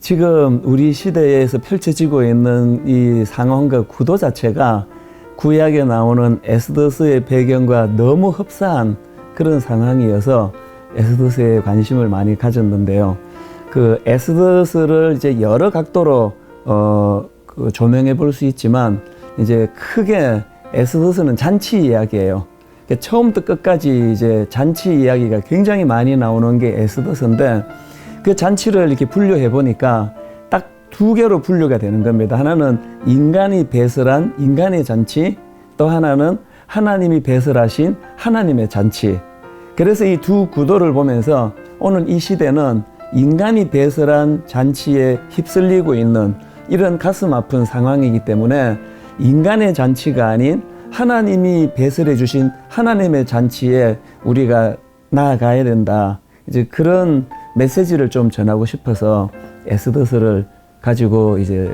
지금 우리 시대에서 펼쳐지고 있는 이 상황과 구도 자체가 구약에 나오는 에스더스의 배경과 너무 흡사한 그런 상황이어서 에스더스에 관심을 많이 가졌는데요. 그 에스더스를 이제 여러 각도로 조명해 볼 수 있지만 이제 크게 에스더스는 잔치 이야기예요. 처음부터 끝까지 이제 잔치 이야기가 굉장히 많이 나오는 게 에스더스인데 그 잔치를 이렇게 분류해 보니까 딱 두 개로 분류가 되는 겁니다. 하나는 인간이 배설한 인간의 잔치, 또 하나는 하나님이 배설하신 하나님의 잔치. 그래서 이 두 구도를 보면서 오늘 이 시대는 인간이 배설한 잔치에 휩쓸리고 있는 이런 가슴 아픈 상황이기 때문에 인간의 잔치가 아닌 하나님이 배설해 주신 하나님의 잔치에 우리가 나아가야 된다. 이제 그런 메시지를 좀 전하고 싶어서 에스더스를 가지고 이제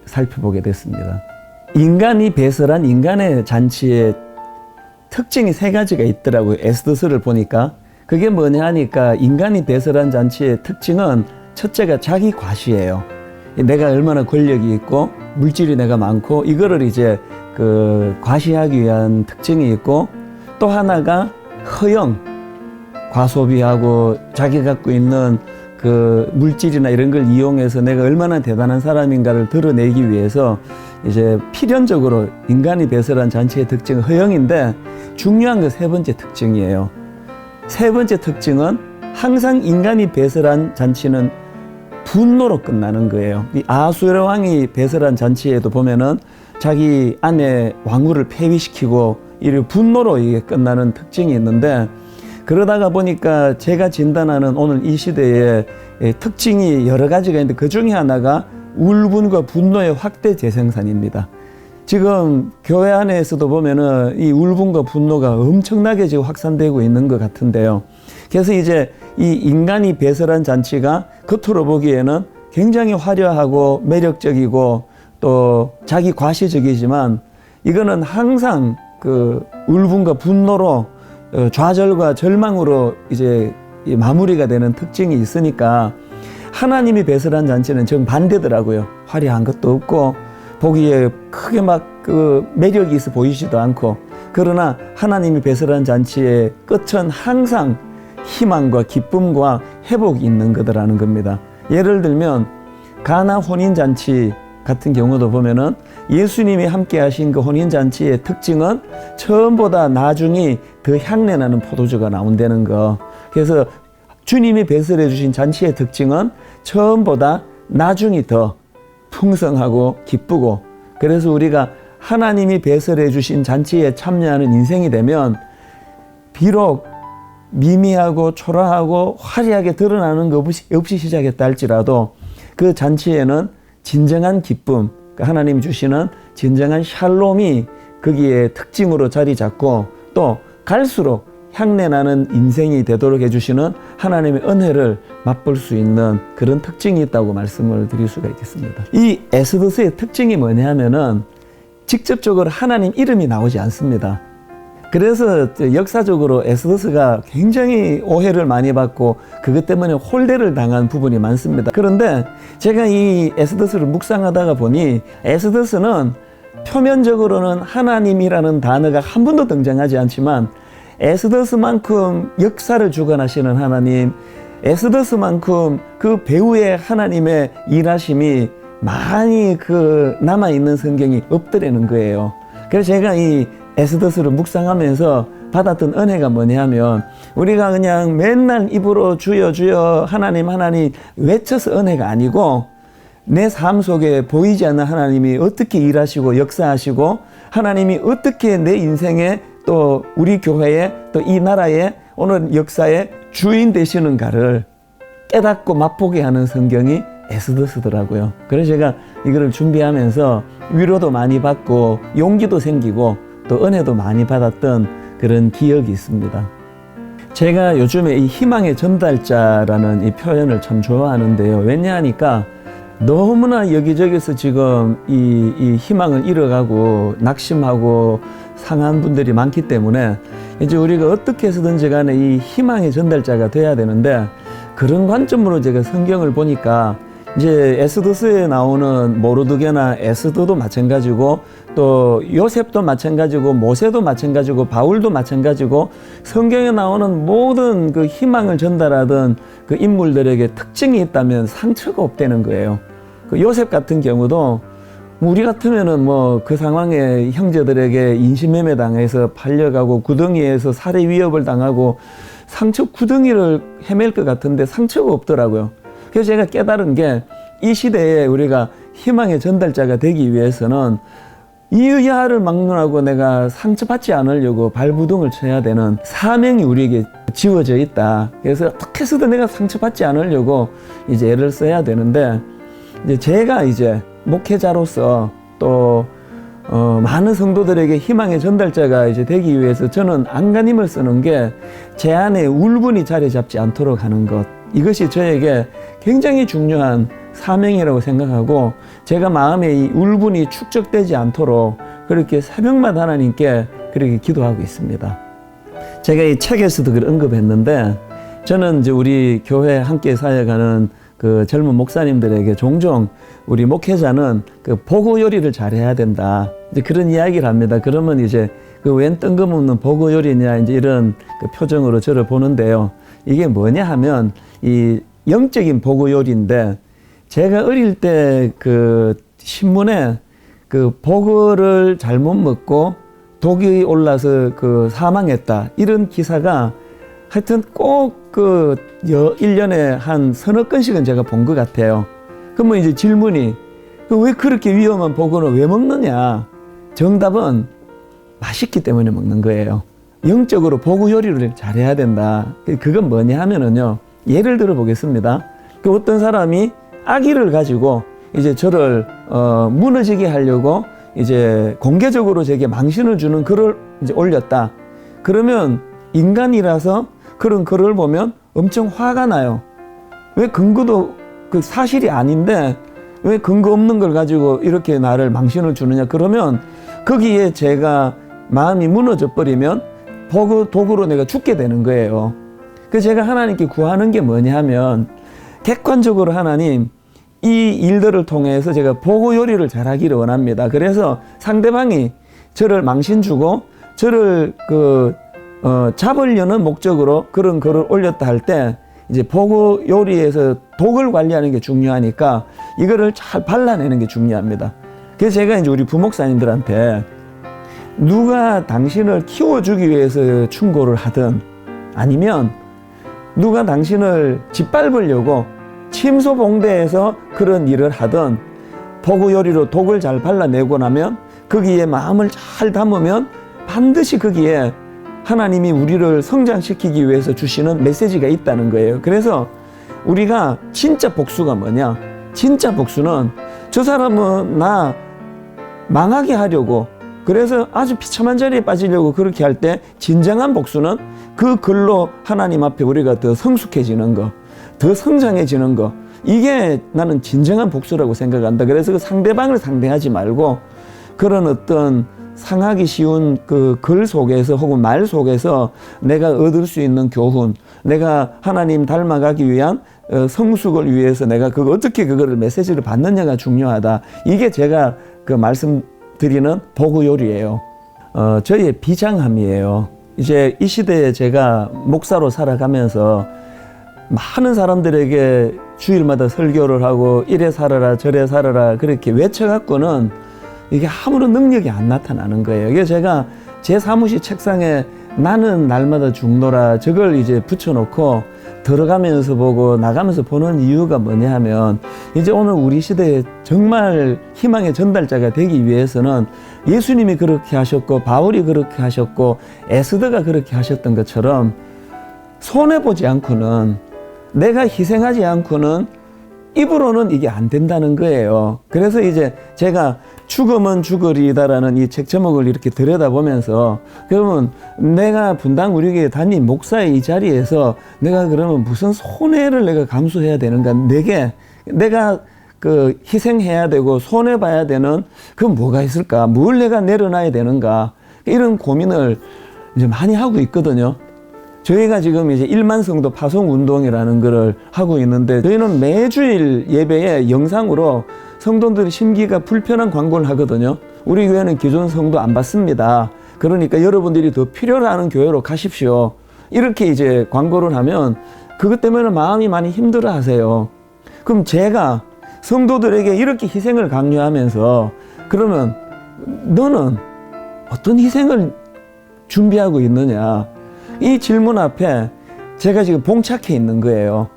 살펴보게 됐습니다. 인간이 배설한 인간의 잔치의 특징이 세 가지가 있더라고요. 에스더스를 보니까. 그게 뭐냐 하니까 인간이 배설한 잔치의 특징은 첫째가 자기 과시예요. 내가 얼마나 권력이 있고 물질이 내가 많고 이거를 이제 과시하기 위한 특징이 있고, 또 하나가 허영, 과소비하고 자기 갖고 있는 그 물질이나 이런 걸 이용해서 내가 얼마나 대단한 사람인가를 드러내기 위해서 이제 필연적으로 인간이 배설한 잔치의 특징은 허영인데, 중요한 건 세 번째 특징이에요. 세 번째 특징은 항상 인간이 배설한 잔치는 분노로 끝나는 거예요. 이 아하수에로 왕이 배설한 잔치에도 보면은 자기 아내 왕후를 폐위시키고 이를 분노로 이게 끝나는 특징이 있는데, 그러다가 보니까 제가 진단하는 오늘 이 시대의 특징이 여러 가지가 있는데 그 중에 하나가 울분과 분노의 확대 재생산입니다. 지금 교회 안에서도 보면은 이 울분과 분노가 엄청나게 지금 확산되고 있는 것 같은데요. 그래서 이제 이 인간이 배설한 잔치가 겉으로 보기에는 굉장히 화려하고 매력적이고 또 자기 과시적이지만 이거는 항상 그 울분과 분노로 좌절과 절망으로 이제 마무리가 되는 특징이 있으니까 하나님이 배설한 잔치는 정반대더라고요. 화려한 것도 없고 보기에 크게 막 그 매력이 있어 보이지도 않고, 그러나 하나님이 배설한 잔치의 끝은 항상 희망과 기쁨과 회복이 있는 거더라는 겁니다. 예를 들면 가나 혼인잔치 같은 경우도 보면은 예수님이 함께 하신 그 혼인잔치의 특징은 처음보다 나중이 더 향내나는 포도주가 나온다는 거. 그래서 주님이 배설해 주신 잔치의 특징은 처음보다 나중이 더 풍성하고 기쁘고, 그래서 우리가 하나님이 배설해 주신 잔치에 참여하는 인생이 되면 비록 미미하고 초라하고 화려하게 드러나는 것 없이 시작했다 할지라도 그 잔치에는 진정한 기쁨, 하나님이 주시는 진정한 샬롬이 거기에 특징으로 자리 잡고, 또 갈수록 향내나는 인생이 되도록 해주시는 하나님의 은혜를 맛볼 수 있는 그런 특징이 있다고 말씀을 드릴 수가 있겠습니다. 이 에스더스의 특징이 뭐냐 하면은 직접적으로 하나님 이름이 나오지 않습니다. 그래서 역사적으로 에스더스가 굉장히 오해를 많이 받고 그것 때문에 홀대를 당한 부분이 많습니다. 그런데 제가 이 에스더스를 묵상하다가 보니 에스더스는 표면적으로는 하나님이라는 단어가 한 번도 등장하지 않지만 에스더스만큼 역사를 주관하시는 하나님, 에스더스만큼 그 배후의 하나님의 일하심이 많이 남아있는 성경이 없더라는 거예요. 그래서 제가 이 에스더스를 묵상하면서 받았던 은혜가 뭐냐면, 우리가 그냥 맨날 입으로 주여 주여 하나님 하나님 외쳐서 은혜가 아니고 내 삶 속에 보이지 않는 하나님이 어떻게 일하시고 역사하시고 하나님이 어떻게 내 인생에 또 우리 교회에 또 이 나라의 오늘 역사의 주인 되시는가를 깨닫고 맛보게 하는 성경이 에스더스더라고요. 그래서 제가 이거를 준비하면서 위로도 많이 받고 용기도 생기고 또 은혜도 많이 받았던 그런 기억이 있습니다. 제가 요즘에 이 희망의 전달자라는 이 표현을 참 좋아하는데요. 왜냐하니까 너무나 여기저기서 지금 이 희망을 잃어가고 낙심하고 상한 분들이 많기 때문에 이제 우리가 어떻게 해서든지 간에 이 희망의 전달자가 돼야 되는데, 그런 관점으로 제가 성경을 보니까 이제 에스더스에 나오는 모르드게나 에스더도 마찬가지고 또 요셉도 마찬가지고 모세도 마찬가지고 바울도 마찬가지고 성경에 나오는 모든 그 희망을 전달하던 그 인물들에게 특징이 있다면 상처가 없다는 거예요. 그 요셉 같은 경우도 우리 같으면은 뭐 그 상황에 형제들에게 인신매매 당해서 팔려가고 구덩이에서 살해 위협을 당하고 상처 구덩이를 헤맬 것 같은데 상처가 없더라고요. 그래서 제가 깨달은 게 이 시대에 우리가 희망의 전달자가 되기 위해서는 이의야를 막론하고 내가 상처받지 않으려고 발부둥을 쳐야 되는 사명이 우리에게 지워져 있다. 그래서 어떻게 해서든 내가 상처받지 않으려고 이제 애를 써야 되는데 이제 제가 이제 목회자로서 또 많은 성도들에게 희망의 전달자가 이제 되기 위해서 저는 안간힘을 쓰는 게 제 안에 울분이 자리 잡지 않도록 하는 것. 이것이 저에게 굉장히 중요한 사명이라고 생각하고 제가 마음에 이 울분이 축적되지 않도록 그렇게 새벽마다 하나님께 그렇게 기도하고 있습니다. 제가 이 책에서도 그걸 언급했는데 저는 이제 우리 교회 함께 사역하는 그 젊은 목사님들에게 종종 우리 목회자는 그 보고 요리를 잘해야 된다. 이제 그런 이야기를 합니다. 그러면 이제 그 웬 뜬금없는 보고 요리냐 이제 이런 그 표정으로 저를 보는데요. 이게 뭐냐 하면 이 영적인 보고 요리인데 제가 어릴 때 그 신문에 그 보고를 잘못 먹고 독이 올라서 그 사망했다. 이런 기사가 하여튼 꼭 그 1년에 한 서너 건씩은 제가 본 것 같아요. 그러면 이제 질문이 왜 그렇게 위험한 보고는 왜 먹느냐? 정답은 맛있기 때문에 먹는 거예요. 영적으로 보고 요리를 잘해야 된다. 그건 뭐냐 하면은요. 예를 들어 보겠습니다. 그 어떤 사람이 아기를 가지고 이제 저를 무너지게 하려고 이제 공개적으로 제게 망신을 주는 글을 이제 올렸다. 그러면 인간이라서 그런 글을 보면 엄청 화가 나요. 왜 근거도 그 사실이 아닌데 왜 근거 없는 걸 가지고 이렇게 나를 망신을 주느냐. 그러면 거기에 제가 마음이 무너져 버리면 도구로 내가 죽게 되는 거예요. 그래서 제가 하나님께 구하는 게 뭐냐 하면 객관적으로 하나님 이 일들을 통해서 제가 보고 요리를 잘하기를 원합니다. 그래서 상대방이 저를 망신 주고 저를 잡으려는 목적으로 그런 글을 올렸다 할 때 이제 보고 요리에서 독을 관리하는 게 중요하니까 이거를 잘 발라내는 게 중요합니다. 그래서 제가 이제 우리 부목사님들한테 누가 당신을 키워주기 위해서 충고를 하든 아니면 누가 당신을 짓밟으려고 침소봉대에서 그런 일을 하든 보고 요리로 독을 잘 발라내고 나면 거기에 마음을 잘 담으면 반드시 거기에 하나님이 우리를 성장시키기 위해서 주시는 메시지가 있다는 거예요. 그래서 우리가 진짜 복수가 뭐냐? 진짜 복수는 저 사람은 나 망하게 하려고 그래서 아주 비참한 자리에 빠지려고 그렇게 할 때 진정한 복수는 그 글로 하나님 앞에 우리가 더 성숙해지는 거, 더 성장해지는 거, 이게 나는 진정한 복수라고 생각한다. 그래서 그 상대방을 상대하지 말고 그런 어떤 상하기 쉬운 그 글 속에서 혹은 말 속에서 내가 얻을 수 있는 교훈, 내가 하나님 닮아가기 위한 성숙을 위해서 내가 어떻게 그거를 메시지를 받느냐가 중요하다. 이게 제가 그 말씀드리는 보고 요리예요. 저희의 비장함이에요. 이제 이 시대에 제가 목사로 살아가면서 많은 사람들에게 주일마다 설교를 하고 이래 살아라 저래 살아라 그렇게 외쳐갖고는 이게 아무런 능력이 안 나타나는 거예요. 그래서 제가 제 사무실 책상에 나는 날마다 죽노라 저걸 이제 붙여놓고 들어가면서 보고 나가면서 보는 이유가 뭐냐 하면 이제 오늘 우리 시대에 정말 희망의 전달자가 되기 위해서는 예수님이 그렇게 하셨고 바울이 그렇게 하셨고 에스더가 그렇게 하셨던 것처럼 손해보지 않고는 내가 희생하지 않고는 입으로는 이게 안 된다는 거예요. 그래서 이제 제가 죽으면 죽으리다라는 이 책 제목을 이렇게 들여다보면서 그러면 내가 분당 우리교회 담임 목사의 이 자리에서 내가 그러면 무슨 손해를 내가 감수해야 되는가? 내가 그 희생해야 되고 손해봐야 되는 그 뭐가 있을까? 뭘 내가 내려놔야 되는가? 이런 고민을 이제 많이 하고 있거든요. 저희가 지금 이제 1만 성도 파송 운동이라는 거를 하고 있는데, 저희는 매주일 예배에 영상으로 성도들이 심기가 불편한 광고를 하거든요. 우리 교회는 기존 성도 안 받습니다. 그러니까 여러분들이 더 필요로 하는 교회로 가십시오. 이렇게 이제 광고를 하면 그것 때문에 마음이 많이 힘들어 하세요. 그럼 제가 성도들에게 이렇게 희생을 강요하면서, 그러면 너는 어떤 희생을 준비하고 있느냐? 이 질문 앞에 제가 지금 봉착해 있는 거예요.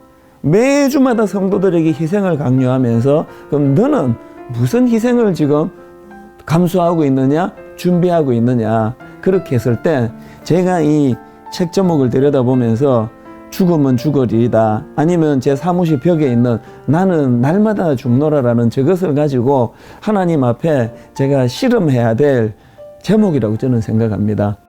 매주마다 성도들에게 희생을 강요하면서, 그럼 너는 무슨 희생을 지금 감수하고 있느냐, 준비하고 있느냐? 그렇게 했을 때 제가 이 책 제목을 들여다보면서 죽으면 죽으리이다, 아니면 제 사무실 벽에 있는 나는 날마다 죽노라라는 저것을 가지고 하나님 앞에 제가 씨름해야 될 제목이라고 저는 생각합니다.